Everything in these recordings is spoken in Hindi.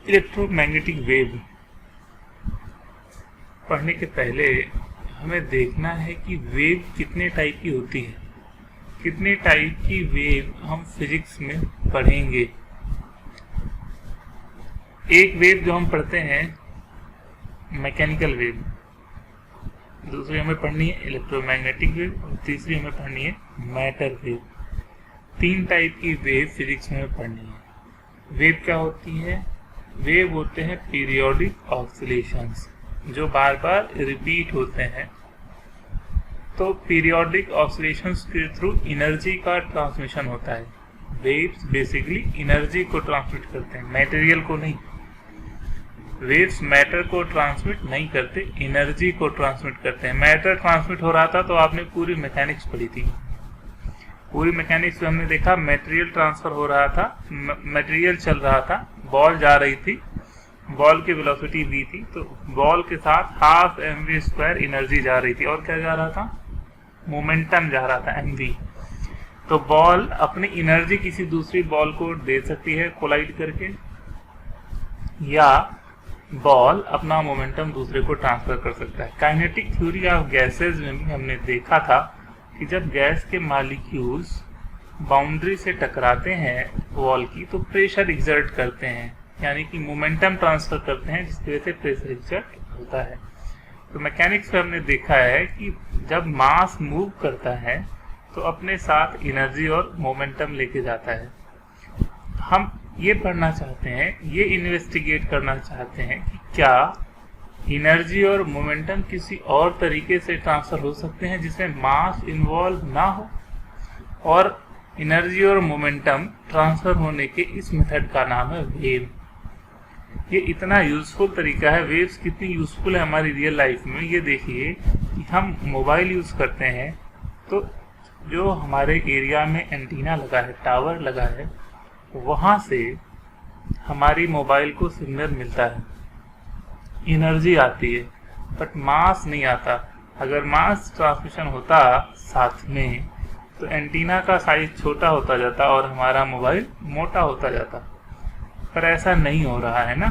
इलेक्ट्रोमैग्नेटिक वेव पढ़ने के पहले हमें देखना है कि वेव कितने टाइप की होती है। कितने टाइप की वेव हम फिजिक्स में पढ़ेंगे। एक वेव जो हम पढ़ते हैं मैकेनिकल वेव, दूसरी हमें पढ़नी है इलेक्ट्रोमैग्नेटिक वेव और तीसरी हमें पढ़नी है मैटर वेव। 3 टाइप की वेव फिजिक्स में पढ़नी है। वेव क्या होती है? वेव होते हैं पीरियोडिक ऑसिलेशंस जो बार बार रिपीट होते हैं। तो पीरियोडिक ऑसिलेशंस के थ्रू एनर्जी का ट्रांसमिशन होता है। वेव्स बेसिकली एनर्जी को ट्रांसमिट करते हैं, मटेरियल को नहीं। वेव्स मैटर को ट्रांसमिट नहीं करते, एनर्जी को ट्रांसमिट करते हैं। मैटर ट्रांसमिट हो रहा था तो आपने पूरी मैकेनिक्स पढ़ी थी। पूरी मैकेनिक्स में हमने देखा मटेरियल ट्रांसफर हो रहा था, मटेरियल चल रहा था, बॉल जा रही थी, बॉल की वेलोसिटी v थी, तो बॉल के साथ हाफ mv² एनर्जी जा रही थी। और क्या जा रहा था? मोमेंटम जा रहा था mv। तो बॉल अपनी एनर्जी किसी दूसरी बॉल को दे सकती है कोलाइड करके, या बॉल अपना मोमेंटम दूसरे को ट्रांसफर कर सकता है। काइनेटिक थ्योरी ऑफ गैसेज में भी हमने देखा था कि जब गैस के मॉलिक्यूल्स बाउंड्री से टकराते हैं वॉल की तो प्रेशर एक्सर्ट करते हैं, यानी कि मोमेंटम ट्रांसफर करते हैं, जिसकी वजह से प्रेशर एक्सर्ट होता है। तो मैकेनिक्स में हमने देखा है कि जब मास मूव करता है तो अपने साथ एनर्जी और मोमेंटम लेके जाता है। हम ये पढ़ना चाहते हैं, ये इन्वेस्टिगेट करना चाहते हैं कि क्या एनर्जी और मोमेंटम किसी और तरीके से ट्रांसफर हो सकते हैं जिसमें मास इन्वॉल्व ना हो। और एनर्जी और मोमेंटम ट्रांसफर होने के इस मेथड का नाम है वेव। ये इतना यूजफुल तरीका है। वेव्स कितनी यूजफुल है हमारी रियल लाइफ में, ये देखिए कि हम मोबाइल यूज करते हैं तो जो हमारे एरिया में एंटीना लगा है, टावर लगा है, वहाँ से हमारी मोबाइल को सिग्नल मिलता है, एनर्जी आती है, बट मास नहीं आता। अगर मास ट्रांसमिशन होता साथ में तो एंटीना का साइज छोटा होता जाता और हमारा मोबाइल मोटा होता जाता, पर ऐसा नहीं हो रहा है ना।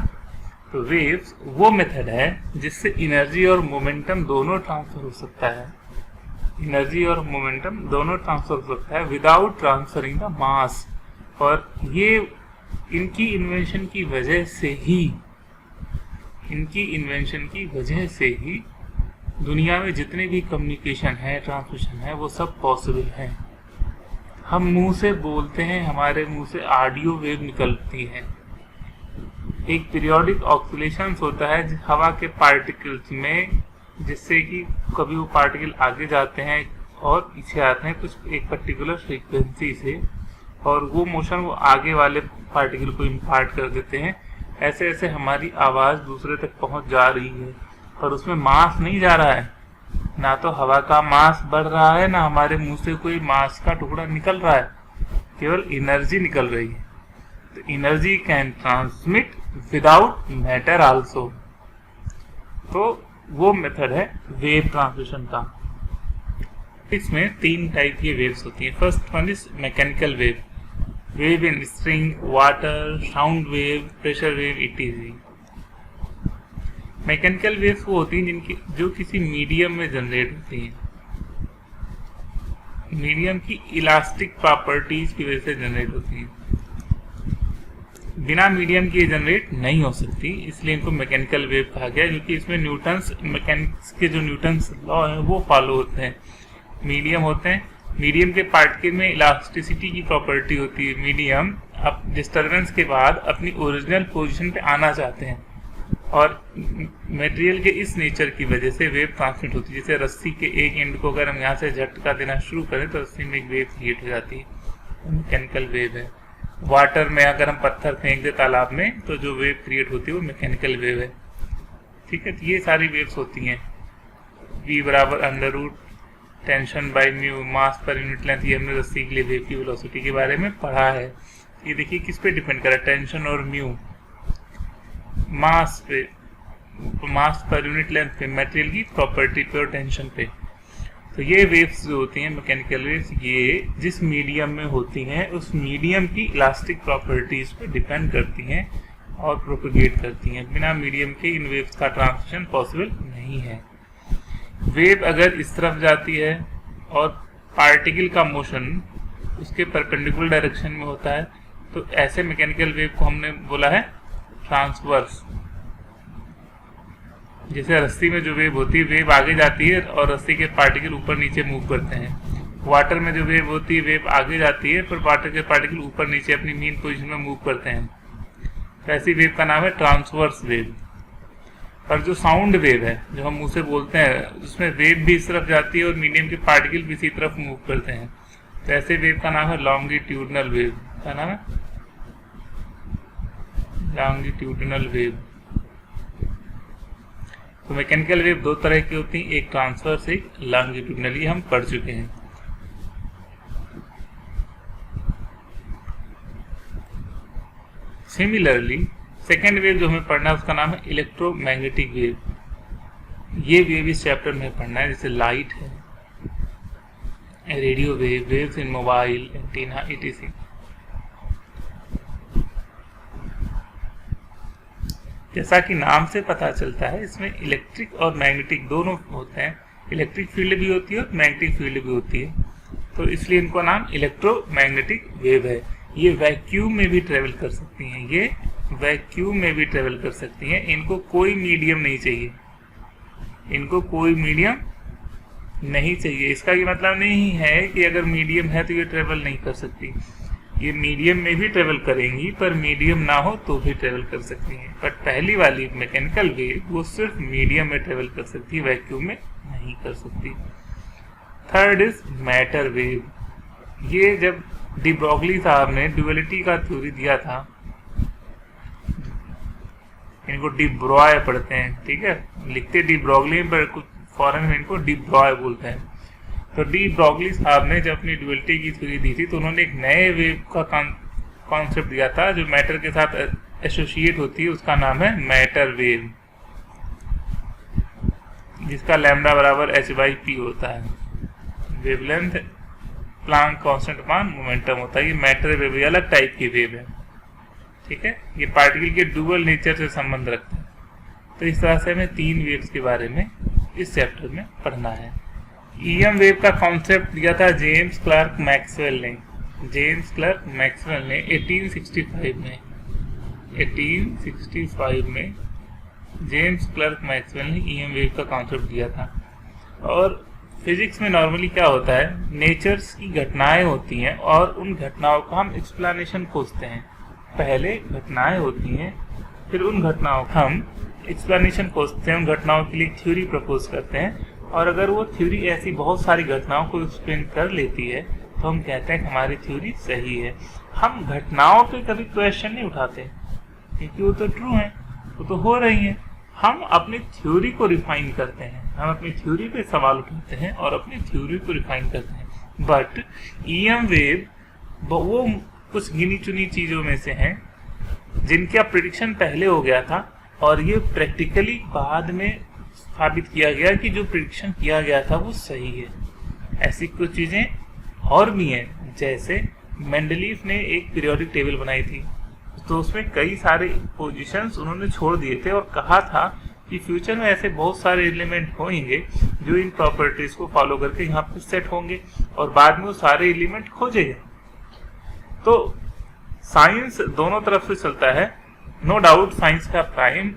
तो वेव्स वो मेथड है जिससे एनर्जी और मोमेंटम दोनों ट्रांसफर हो सकता है। एनर्जी और मोमेंटम दोनों ट्रांसफर हो सकता है विदाउट ट्रांसफरिंग द मास। और ये इनकी इन्वेंशन की वजह से ही दुनिया में जितने भी कम्युनिकेशन है, ट्रांसमिशन है, वो सब पॉसिबल है। हम मुंह से बोलते हैं, हमारे मुंह से ऑडियो वेव निकलती है। एक पीरियोडिक ऑसिलेशंस होता है हवा के पार्टिकल्स में, जिससे कि कभी वो पार्टिकल आगे जाते हैं और पीछे आते हैं कुछ एक पर्टिकुलर फ्रीक्वेंसी से, और वो मोशन वो आगे वाले पार्टिकल को इम्पार्ट कर देते हैं। ऐसे ऐसे हमारी आवाज़ दूसरे तक पहुंच जा रही है, पर उसमें मास नहीं जा रहा है। ना तो हवा का मास बढ़ रहा है, ना हमारे मुंह से कोई मास का टुकड़ा निकल रहा है, केवल एनर्जी निकल रही है। तो energy can transmit without matter also. तो वो मेथड है वेव ट्रांसमिशन का। इसमें 3 टाइप की वेव्स होती है। First one is mechanical wave, wave in string, water, sound wave, pressure wave, etc। Mechanical waves वो होती हैं जो किसी मीडियम में जनरेट होती हैं। मीडियम की इलास्टिक प्रॉपर्टीज की वजह से जनरेट होती हैं। बिना मीडियम के जनरेट नहीं हो सकती, इसलिए इनको मैकेनिकल वेव कहा गया, क्योंकि इसमें न्यूटन्स मैकेनिक्स के जो न्यूटन्स लॉ है वो फॉलो होते हैं। मीडियम होते हैं, मीडियम के पार्टिकल में इलास्टिसिटी की प्रॉपर्टी होती है। मीडियम अब डिस्टर्बेंस के बाद अपनी ओरिजिनल पोजीशन पे आना चाहते हैं, और मटेरियल के इस नेचर की वजह से वेव ट्रांसमिट होती है। जैसे रस्सी के एक एंड को अगर हम यहाँ से झटका देना शुरू करें तो रस्सी में एक वेव क्रिएट हो जाती है, मैकेनिकल वेव है। वाटर में अगर हम पत्थर फेंक दे तालाब में तो जो वेव क्रिएट होती है वो मैकेनिकल वेव है। ठीक है, तो ये सारी वेव्स होती हैं। V बराबर √, tension by mu, mass per unit length. ये हमने रस्सी के लिए वेव की वेलोसिटी के बारे में पढ़ा है। ये देखिए किस पे डिपेंड करा, टेंशन और म्यू, मास पे, मास पर यूनिट लेंथ पे, मटेरियल की प्रॉपर्टी पे और टेंशन पे। तो ये वेव्स जो होती हैं मैकेनिकल वेव्स, ये जिस मीडियम में होती हैं उस मीडियम की इलास्टिक प्रॉपर्टीज पे डिपेंड करती हैं और प्रोपेगेट करती हैं। बिना मीडियम के इन वेव्स का ट्रांसमिशन पॉसिबल नहीं है। वेव अगर इस तरफ जाती है और पार्टिकल का मोशन उसके परपेंडिकुलर डायरेक्शन में होता है तो ऐसे मैकेनिकल वेव को हमने बोला है ट्रांसवर्स। जैसे रस्सी में जो वेव होती है, वेव आगे जाती है और रस्सी के पार्टिकल ऊपर नीचे मूव करते हैं। वाटर में जो वेव होती है, वेव आगे जाती है पर वाटर के पार्टिकल ऊपर नीचे अपनी मीन पोजीशन में मूव करते हैं। तो ऐसी वेव का नाम है ट्रांसवर्स वेव। पर जो साउंड वेव है, जो हम मुंह से बोलते हैं, उसमें वेव भी इस तरफ जाती है और मीडियम के पार्टिकल भी इसी तरफ मूव करते हैं। तो ऐसे वेव का नाम है लॉन्गिट्यूडनल वेव। क्या नाम है? Longitudinal wave. तो मैकेनिकल वेव दो तरह की होती हैं, एक ट्रांसवर्स, एक लॉन्गिट्यूडनल। ये हम पढ़ चुके हैं। सिमिलरली सेकेंड वेव जो हमें पढ़ना है उसका नाम है इलेक्ट्रोमैग्नेटिक वेव। ये वेव इस चैप्टर में पढ़ना है। जैसे लाइट है, radio wave, waves in mobile, antenna, etc। जैसा कि नाम से पता चलता है, इसमें इलेक्ट्रिक और मैग्नेटिक दोनों होते हैं। इलेक्ट्रिक फील्ड भी होती है और मैग्नेटिक फील्ड भी होती है, तो इसलिए इनको नाम इलेक्ट्रोमैग्नेटिक वेव है। ये वैक्यूम में भी ट्रेवल कर सकती हैं। ये वैक्यूम में भी ट्रेवल कर सकती हैं। इनको कोई मीडियम नहीं चाहिए। इनको कोई मीडियम नहीं चाहिए। इसका ये मतलब नहीं है कि अगर मीडियम है तो ये ट्रेवल नहीं कर सकती। ये मीडियम में भी ट्रेवल करेंगी, पर मीडियम ना हो तो भी ट्रेवल कर सकती हैं। बट पहली वाली मैकेनिकल वेव वो सिर्फ मीडियम में ट्रेवल कर सकती है, वैक्यूम में नहीं कर सकती। Third is matter wave. ये जब डी ब्रॉगली साहब ने ड्यूअलिटी का थ्योरी दिया था, इनको डी ब्रॉय पढ़ते हैं, ठीक है, लिखते डी ब्रॉगली पर कुछ फॉरेन में इनको डी ब्रॉय बोलते हैं। तो डी ब्रॉगली साहब ने जब अपनी ड्यूअलिटी की थ्योरी दी थी तो उन्होंने एक नए वेव का कॉन्सेप्ट दिया था जो मैटर के साथ एसोसिएट होती है। उसका नाम है मैटर वेव, जिसका लैम्डा बराबर h/p होता है। Wavelength Planck constant upon momentum होता है। ये मैटर वेव, ये अलग टाइप की वेव है, ठीक है। ये पार्टिकल के डुअल नेचर से संबंध रखते हैं। तो इस तरह से हमें तीन वेव्स के बारे में इस चैप्टर में पढ़ना है। ईएम वेव का कॉन्सेप्ट दिया था जेम्स क्लर्क मैक्सवेल ने। जेम्स क्लर्क मैक्सवेल ने 1865 में जेम्स क्लर्क मैक्सवेल ने ईएम वेव का कॉन्सेप्ट दिया था। और फिजिक्स में नॉर्मली क्या होता है, नेचर्स की घटनाएं होती हैं और उन घटनाओं का हम एक्सप्लेनेशन खोजते हैं। पहले घटनाएं होती हैं, फिर उन घटनाओं का हम एक्सप्लेनेशन खोजते हैं, उन घटनाओं के लिए थ्योरी प्रपोज करते हैं। और अगर वो थ्योरी ऐसी बहुत सारी घटनाओं को एक्सप्लेन कर लेती है तो हम कहते हैं कि हमारी थ्योरी सही है। हम घटनाओं पे कभी क्वेश्चन नहीं उठाते क्योंकि वो तो ट्रू है, वो तो हो रही है। हम अपनी थ्योरी को रिफाइन करते हैं, हम अपनी थ्योरी पे सवाल उठाते हैं और अपनी थ्योरी को रिफाइन करते हैं। बट ईएम वेव वो कुछ गिनी चुनी चीजों में से हैं जिनका प्रेडिक्शन पहले हो गया था और ये प्रैक्टिकली बाद में साबित किया गया कि जो प्रेडिक्शन किया गया था वो सही है। ऐसी कुछ चीजें और भी हैं, जैसे मेंडलीफ ने एक पीरियोडिक टेबल बनाई थी, तो उसमें कई सारे पोजीशंस उन्होंने छोड़ दिए थे और कहा था कि फ्यूचर में ऐसे बहुत सारे एलिमेंट होंगे जो इन प्रॉपर्टीज को फॉलो करके यहाँ पे सेट होंगे और बाद में वो सारे एलिमेंट खोजेंगे। तो साइंस दोनों तरफ से चलता है। नो डाउट साइंस का प्राइम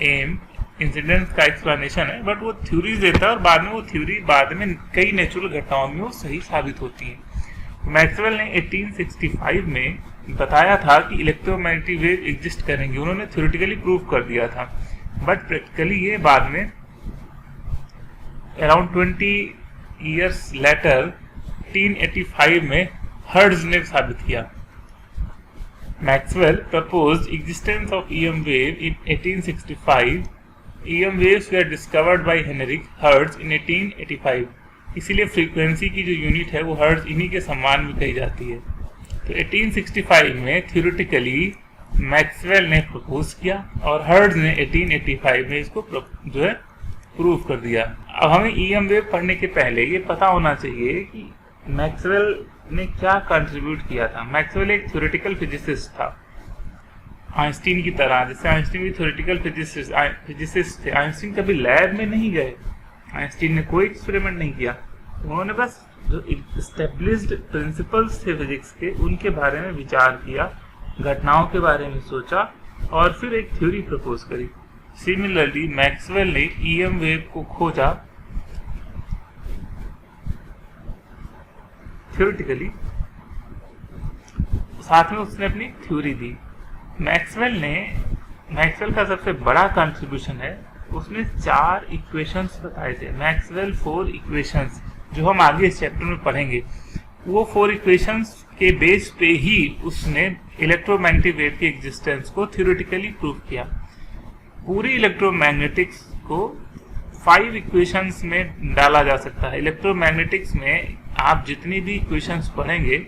एम इंसिडेंट्स का एक्सप्लेनेशन है, बट वो थ्योरीज देता है और बाद में वो थ्योरी बाद में कई नेचुरल घटनाओं में वो सही साबित होती है। मैक्सवेल ने 1865 में बताया था कि इलेक्ट्रोमैग्नेटिक वेव एग्जिस्ट करेंगे। उन्होंने थ्योरेटिकली प्रूव कर दिया था, बट प्रैक्टिकली ये बाद में अराउंड 20 इयर्स लेटर 1885 में हर्ट्ज ने साबित किया। Maxwell proposed existence of EM wave in 1865. EM waves were discovered by Heinrich Hertz in 1885. इसीलिए फ्रीक्वेंसी की जो यूनिट है वो हर्ट्ज इन्हीं के सम्मान में कही जाती है। तो 1865 में थ्योरेटिकली मैक्सवेल ने प्रपोज किया और हर्ट्ज ने 1885 में इसको जो है प्रूव कर दिया। अब हमें ईएम वेव पढ़ने के पहले ये पता होना चाहिए कि मैक्सवेल ने क्या कंट्रीब्यूट किया था। मैक्सवेल एक थ्योरेटिकल फिजिसिस्ट था। आइंस्टीन की तरह। जैसे आइंस्टीन भी थ्योरेटिकल फिजिसिस्ट थे, आइंस्टीन कभी लैब में नहीं गए, आइंस्टीन ने कोई एक्सपेरिमेंट नहीं किया, उन्होंने बस जो एस्टेब्लिश्ड प्रिंसिपल्स थे फिजिक्स के उनके बारे में विचार किया, घटनाओं के बारे में सोचा और फिर एक थ्योरी प्रपोज करी। सिमिलरली मैक्सवेल ने ईएम वेव को खोजा थ्योरेटिकली, साथ में उसने अपनी थ्योरी दी। मैक्सवेल का सबसे बड़ा कंट्रीब्यूशन है, उसने 4 इक्वेशंस बताए थे, मैक्सवेल 4 इक्वेशंस, जो हम आगे इस चैप्टर में पढ़ेंगे। वो 4 इक्वेशंस के बेस पे ही उसने इलेक्ट्रोमैग्नेटिक वेव की एग्जिस्टेंस को थ्योरेटिकली प्रूव किया। पूरी इलेक्ट्रोमैग्नेटिक्स को 5 इक्वेशंस में डाला जा सकता है। इलेक्ट्रोमैग्नेटिक्स में आप जितनी भी इक्वेशंस पढ़ेंगे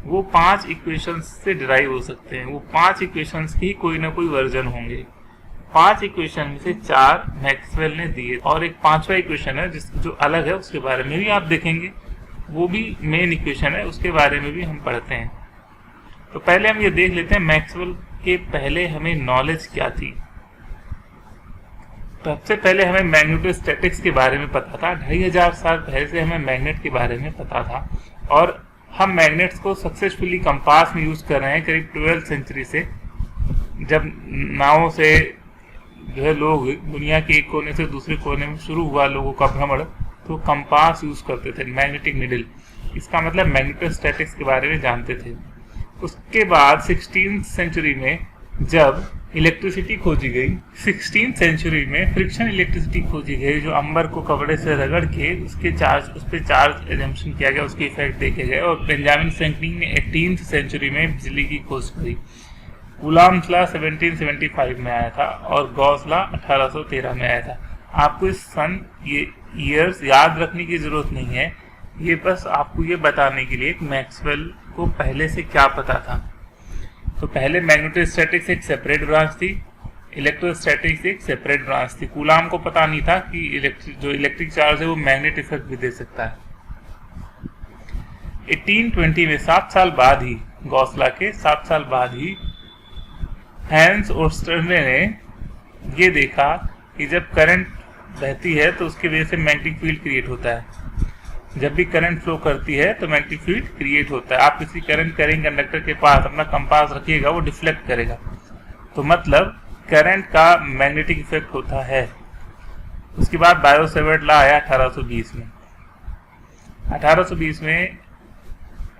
वो 5 इक्वेशंस से डिराइव हो सकते हैं, वो 5 इक्वेशंस की कोई ना कोई वर्जन होंगे। 5 इक्वेशन में से 4 मैक्सवेल ने दिए और एक 5वां इक्वेशन है जो अलग है, उसके बारे में भी आप देखेंगे, वो भी मेन इक्वेशन है, उसके बारे में भी हम पढ़ते हैं। तो पहले हम ये देख लेते हैं मैक्सवेल के पहले हमें नॉलेज क्या थी। सबसे पहले हमें मैग्नेटोस्टैटिक्स के बारे में पता था, 2500 साल पहले से हमें मैग्नेट के बारे में पता था और हम मैग्नेट्स को सक्सेसफुली कंपास में यूज कर रहे हैं करीब 12th सेंचुरी से। जब नावों से जो है लोग दुनिया के एक कोने से दूसरे कोने में शुरू हुआ लोगों का भ्रमण, तो कंपास यूज करते थे, मैग्नेटिक निडल। इसका मतलब मैग्नेटोस्टैटिक्स के बारे में जानते थे। उसके बाद 16th सेंचुरी में जब इलेक्ट्रिसिटी खोजी गई, 16th सेंचुरी में फ्रिक्शन इलेक्ट्रिसिटी खोजी गई, जो अंबर को कपड़े से रगड़ के उस पर चार्ज एजम्पशन किया गया, उसके इफेक्ट देखे गए। और बेंजामिन फ्रैंकलिन ने 18th सेंचुरी में बिजली की खोज करी। कूलॉम्स लॉ 1775 में आया था और गॉस लॉ 1813 में आया था। आपको इस सन ये ईयर्स याद रखने की जरूरत नहीं है, ये बस आपको ये बताने के लिए मैक्सवेल को पहले से क्या पता था। तो पहले मैग्नेटोस्टैटिक्स एक सेपरेट ब्रांच थी, इलेक्ट्रोस्टैटिक्स एक सेपरेट ब्रांच थी। कूलॉम को पता नहीं था कि इलेक्ट्रिक चार्ज है वो मैग्नेट इफेक्ट भी दे सकता है। 1820 में 7 साल बाद ही, गॉस लॉ के 7 साल बाद ही हैंस ओर्स्टरले ने ये देखा कि जब करंट बहती है तो उसकी वजह से मैग्नेटिक फील्ड क्रिएट होता है। जब भी करंट फ्लो करती है तो मैग्नेटिक फील्ड क्रिएट होता है। आप किसी करंट कैरिंग कंडक्टर के पास अपना कंपास रखिएगा, वो डिफ्लेक्ट करेगा, तो मतलब करंट का मैग्नेटिक इफेक्ट होता है। उसके बाद बायो-सेवर्ट लॉ आया 1820 में। 1820 में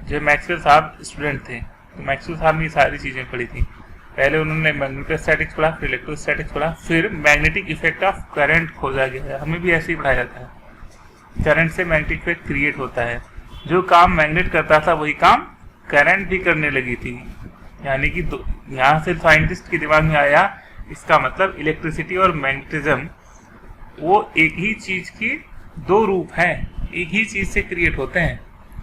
जो मैक्सवेल साहब स्टूडेंट थे, तो मैक्सवेल साहब ने सारी चीजें पढ़ी थी। पहले उन्होंने मैग्नेटोस्टैटिक्स पढ़ा, फिर इलेक्ट्रोस्टैटिक्स पढ़ा, फिर मैग्नेटिक इफेक्ट ऑफ करंट खोजा गया। हमें भी ऐसे ही पढ़ाया जाता है, करंट से मैग्नेटिक इफेक्ट क्रिएट होता है। जो काम मैग्नेट करता था वही काम करंट भी करने लगी थी। यानी कि यहाँ से साइंटिस्ट के दिमाग में आया, इसका मतलब इलेक्ट्रिसिटी और मैग्नेटिज्म वो एक ही चीज की 2 रूप हैं, एक ही चीज से क्रिएट होते हैं,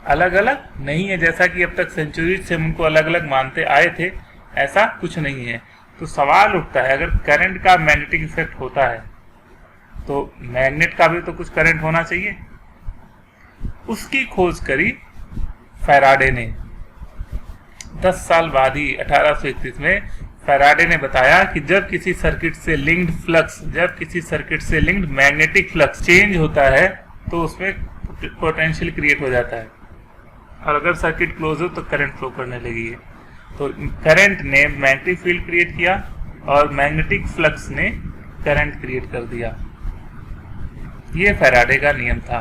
अलग अलग नहीं है। जैसा कि अब तक सेंचुरी से हम उनको अलग अलग मानते आए थे, ऐसा कुछ नहीं है। तो सवाल उठता है, अगर करंट का मैग्नेटिक इफेक्ट होता है तो मैग्नेट का भी तो कुछ करंट होना चाहिए। उसकी खोज करी फैराडे ने। 10 साल बाद ही 1831 में फैराडे ने बताया कि जब किसी सर्किट से लिंक्ड मैग्नेटिक फ्लक्स चेंज होता है तो उसमें पोटेंशियल क्रिएट हो जाता है, और अगर सर्किट क्लोज हो तो करंट फ्लो करने लगी है। तो करंट ने मैग्नेटिक फील्ड क्रिएट किया और मैग्नेटिक फ्लक्स ने करंट क्रिएट कर दिया। ये फैराडे का नियम था।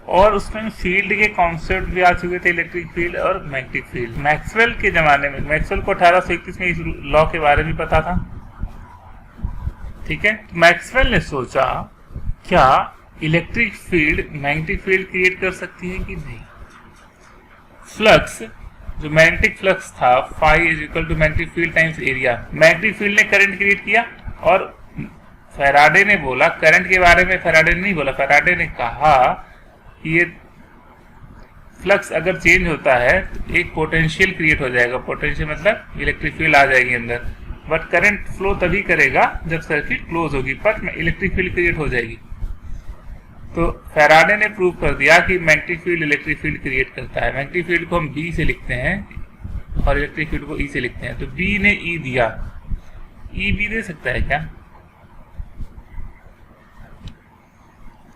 और उसमें फील्ड के कॉन्सेप्ट भी आ चुके थे, इलेक्ट्रिक फील्ड और मैग्नेटिक फील्ड। मैक्सवेल के जमाने में, मैक्सवेल को 1831 में इस लॉ के बारे में पता था, ठीक है। तो मैक्सवेल ने सोचा क्या electric field magnetic field create कर सकती है कि नहीं। फ्लक्स, जो मैग्नेटिक फ्लक्स था, phi is equal to magnetic field times area. Magnetic field ने करंट क्रिएट किया और फैराडे ने बोला, करंट के बारे में फैराडे ने नहीं बोला, फैराडे ने कहा कि ये फ्लक्स अगर चेंज होता है तो एक पोटेंशियल क्रिएट हो जाएगा। पोटेंशियल मतलब इलेक्ट्रिक फील्ड आ जाएगी अंदर, बट करंट फ्लो तभी करेगा जब सर्किट क्लोज होगी, पर इलेक्ट्रिक फील्ड क्रिएट हो जाएगी। तो फैराडे ने प्रूव कर दिया कि magnetic field electric field create करता है। मैग्नेटिक फील्ड को हम बी से लिखते हैं और इलेक्ट्रिक फील्ड को ई से लिखते हैं। तो बी ने ई दिया ई भी दे सकता है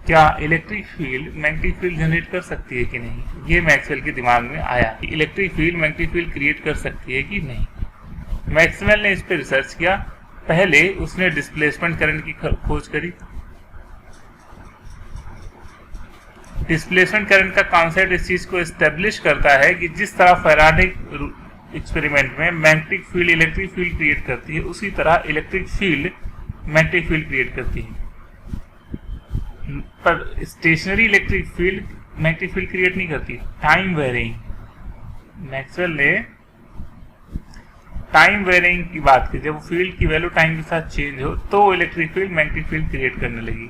क्या electric field magnetic field generate कर सकती है कि नहीं? ये मैक्सवेल के दिमाग में आया कि electric field magnetic field create कर सकती है कि नहीं। मैक्सवेल ने इस पर रिसर्च किया। पहले उसने डिस्प्लेसमेंट करंट की खोज करी। डिस्प्लेसमेंट करंट का कॉन्सेप्ट इस चीज को एस्टेब्लिश करता है कि जिस तरह फैराडे एक्सपेरिमेंट में magnetic field electric field create करती है, उसी तरह electric field magnetic field create करती है। पर stationary electric field magnetic field create नहीं करती। टाइम वेरिंग, मैक्सवेल ने टाइम वेरिंग की बात की। जब फील्ड की वैल्यू टाइम के साथ चेंज हो तो electric field magnetic field create करने लगी।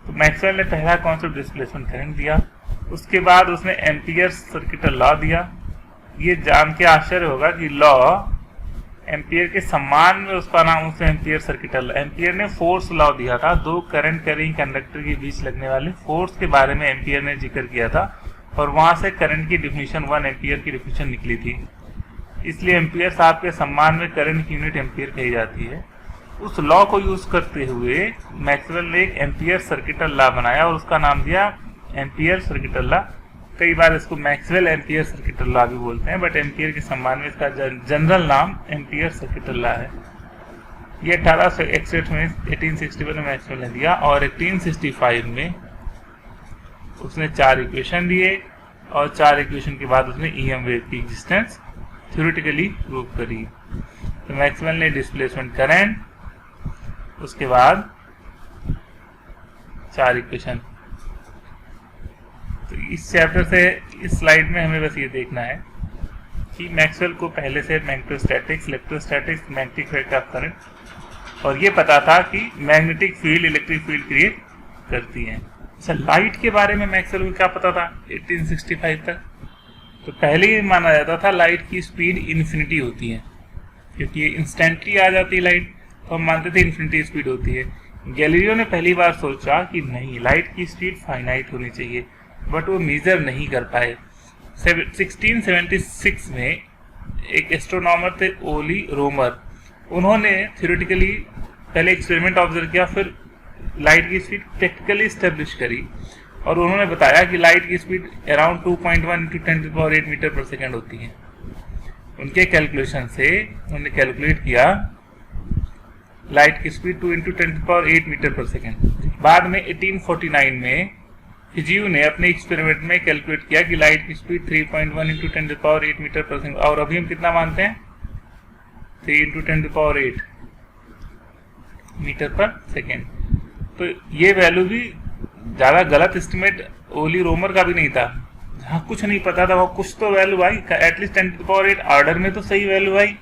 तो मैक्सवेल ने पहला कॉन्सेप्ट डिस्प्लेसमेंट करंट दिया। उसके बाद उसने एम्पियर सर्किट लॉ दिया। ये जान के आश्चर्य होगा कि लॉ एम्पियर के सम्मान में उसका नाम उसने एम्पियर सर्किट लॉ। एम्पियर ने फोर्स लॉ दिया था। दो करंट कैरिंग कंडक्टर के बीच लगने वाले फोर्स के बारे में एम्पियर ने जिक्र किया था और वहां से करंट की डिफिनीशन 1 एम्पियर की डिफिनीशन निकली थी। इसलिए एम्पियर साहब के सम्मान में करंट की यूनिट एम्पियर कही जाती है। उस लॉ को यूज करते हुए मैक्सवेल ने एक एम्पियर सर्किटल लॉ बनाया और उसका नाम दिया एम्पियर सर्किटल लॉ। कई बार इसको मैक्सवेल एम्पियर सर्किटल लॉ भी बोलते हैं, बट एम्पियर के सम्मान में इसका जनरल नाम एम्पियर सर्किटल लॉ है। ये 1861 में 1861 में मैक्सवेल ने दिया और 1865 में उसने 4 इक्वेशन दिए और 4 इक्वेशन के बाद उसने ईएम वेव की एग्जिस्टेंस थ्योरेटिकली प्रूव करी। तो मैक्सवेल ने डिस्प्लेसमेंट करंट, उसके बाद 4 इक्वेशन। तो इस चैप्टर से इस स्लाइड में हमें बस ये देखना है कि मैक्सवेल को पहले से magnetostatics, electrostatics, magnetic effect of current और ये पता था कि magnetic field electric field create करती है। अच्छा, लाइट के बारे में मैक्सवेल को क्या पता था 1865 तक? तो पहले ये माना जाता था लाइट की स्पीड इन्फिनिटी होती है, क्योंकि ये इंस्टेंटली आ जाती है लाइट, तो हम मानते थे इन्फिनिटी स्पीड होती है। गैलीलियो ने पहली बार सोचा कि नहीं, लाइट की स्पीड फाइनाइट होनी चाहिए, बट वो मेजर नहीं कर पाए। 1676 में एक एस्ट्रोनॉमर थे ओली रोमर, उन्होंने थ्योरेटिकली पहले एक्सपेरिमेंट ऑब्जर्व किया, फिर लाइट की स्पीड प्रैक्टिकली स्टेब्लिश करी और उन्होंने बताया कि लाइट की स्पीड अराउंड 2.1 × 10⁸ मीटर पर सेकेंड होती है। उनके कैलकुलेशन से उन्होंने कैलकुलेट किया लाइट की स्पीड 2 × 10⁸ मीटर पर सेकेंड। बाद में 1849 में फिजियो ने अपने एक्सपेरिमेंट में कैलकुलेट किया कि लाइट की स्पीड 3.1 × 10⁸ मीटर पर सेकेंड, और अभी हम कितना मानते हैं 3 × 10⁸ मीटर पर सेकेंड। तो ये वैल्यू भी ज़्यादा गलत एस्टिमेट ओली रोमर का भी नहीं था। जहाँ कुछ नहीं पता था वो कुछ तो वैल्यू आई, एटलीस्ट 10⁸ ऑर्डर में तो सही वैल्यू आई,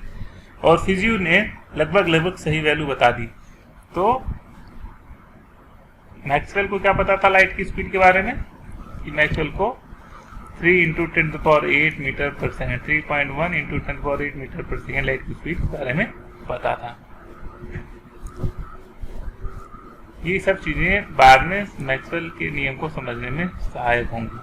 और फिजियो ने लगभग सही वैल्यू बता दी। तो मैक्सवेल को क्या पता था लाइट की स्पीड के बारे में? कि मैक्सवेल को 3 × 10⁸ मीटर पर सेकेंड, 3.1 × 10⁸ मीटर पर सेकेंड लाइट की स्पीड के बारे में पता था। ये सब चीजें बाद में मैक्सवेल के नियम को समझने में सहायक होंगी।